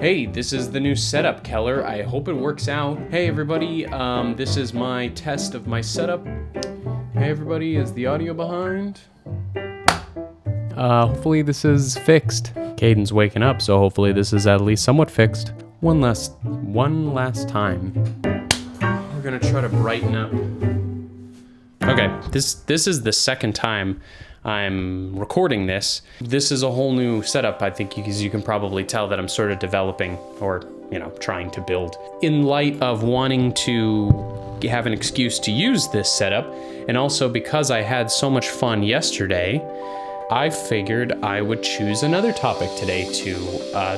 Hey, this is the new setup, Keller. I hope it works out. Hey everybody, this is my test of my setup. Hey everybody, is the audio behind? Hopefully this is fixed. Caden's waking up, so hopefully this is at least somewhat fixed. One last time. We're gonna try to brighten up. Okay, this is the second time I'm recording this. This is a whole new setup, I think, because you can probably tell that I'm sort of developing or, trying to build. In light of wanting to have an excuse to use this setup, and also because I had so much fun yesterday, I figured I would choose another topic today to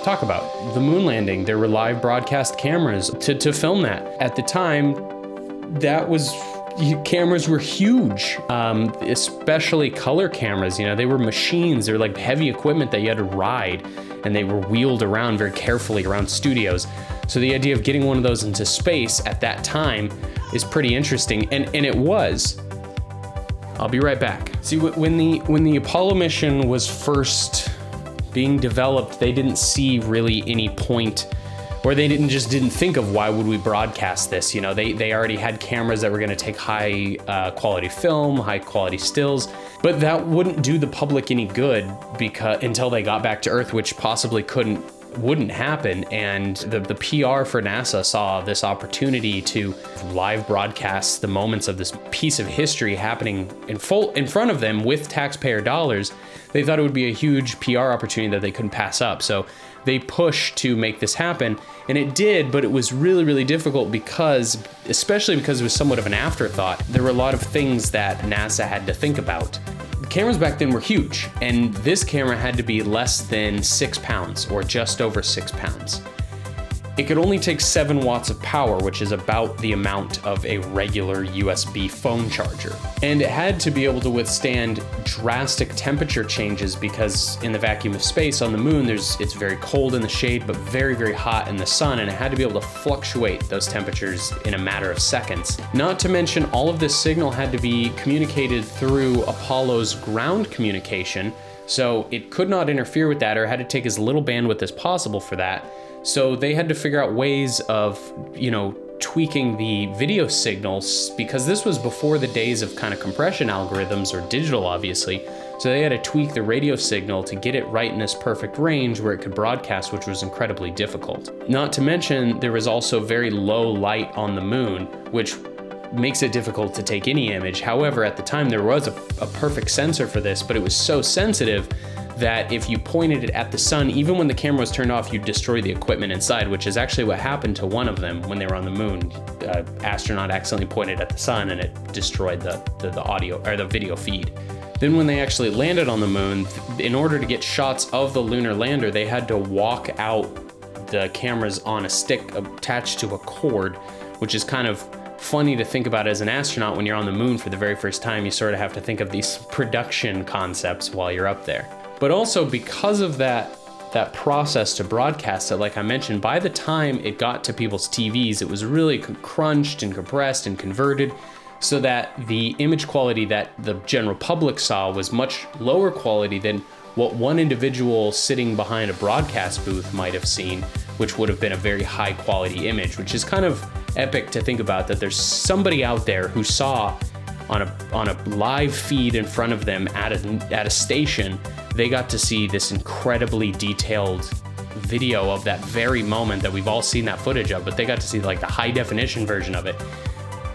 talk about. The moon landing. There were live broadcast cameras to film that. At the time, cameras were huge, especially color cameras. They were machines. They were like heavy equipment that you had to ride, and they were wheeled around very carefully around studios. So the idea of getting one of those into space at that time is pretty interesting, and it was. I'll be right back. See, when the Apollo mission was first being developed, they didn't see really any point, or they didn't think of why would we broadcast this. They already had cameras that were going to take high quality film, high quality stills, but that wouldn't do the public any good until they got back to Earth, which possibly wouldn't happen. And the PR for NASA saw this opportunity to live broadcast the moments of this piece of history happening in front of them with taxpayer dollars. They thought it would be a huge PR opportunity that they couldn't pass up. So they pushed to make this happen, and it did, but it was really, really difficult especially because it was somewhat of an afterthought. There were a lot of things that NASA had to think about. Cameras back then were huge, and this camera had to be less than 6 pounds, or just over 6 pounds. It could only take 7 watts of power, which is about the amount of a regular USB phone charger. And it had to be able to withstand drastic temperature changes, because in the vacuum of space on the moon, it's very cold in the shade, but very, very hot in the sun, and it had to be able to fluctuate those temperatures in a matter of seconds. Not to mention, all of this signal had to be communicated through Apollo's ground communication, so it could not interfere with that, or had to take as little bandwidth as possible for that. So they had to figure out ways of, tweaking the video signals, because this was before the days of kind of compression algorithms, or digital, obviously. So they had to tweak the radio signal to get it right in this perfect range where it could broadcast, which was incredibly difficult. Not to mention, there was also very low light on the moon, which makes it difficult to take any image. However, at the time, there was a perfect sensor for this, but it was so sensitive that if you pointed it at the sun, even when the camera was turned off, you'd destroy the equipment inside, which is actually what happened to one of them when they were on the moon. Astronaut accidentally pointed at the sun, and it destroyed the audio or the video feed. Then when they actually landed on the moon, in order to get shots of the lunar lander, they had to walk out the cameras on a stick attached to a cord, which is kind of funny to think about as an astronaut. When you're on the moon for the very first time, you sort of have to think of these production concepts while you're up there. But also, because of that process to broadcast it, like I mentioned, by the time it got to people's TVs, it was really crunched and compressed and converted, so that the image quality that the general public saw was much lower quality than what one individual sitting behind a broadcast booth might have seen, which would have been a very high quality image, which is kind of epic to think about, that there's somebody out there who saw on a live feed in front of them at a station. They got to see this incredibly detailed video of that very moment that we've all seen that footage of, but they got to see like the high definition version of it.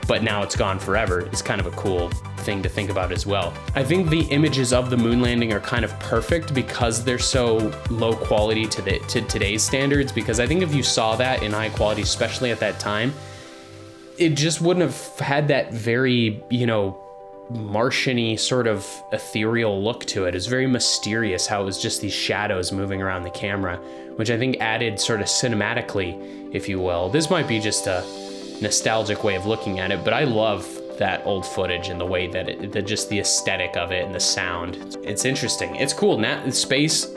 But now it's gone forever. It's kind of a cool thing to think about as well. I think the images of the moon landing are kind of perfect because they're so low quality to today's standards, because I think if you saw that in high quality, especially at that time, it just wouldn't have had that very, Martian-y sort of ethereal look to it. It's very mysterious how it was just these shadows moving around the camera, which I think added sort of cinematically, if you will. This might be just a nostalgic way of looking at it, but I love that old footage and the way that just the aesthetic of it and the sound. It's interesting. It's cool. Now, space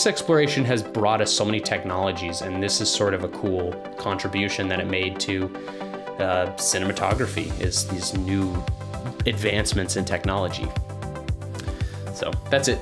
exploration has brought us so many technologies, and this is sort of a cool contribution that it made to cinematography, is these new advancements in technology. So that's it.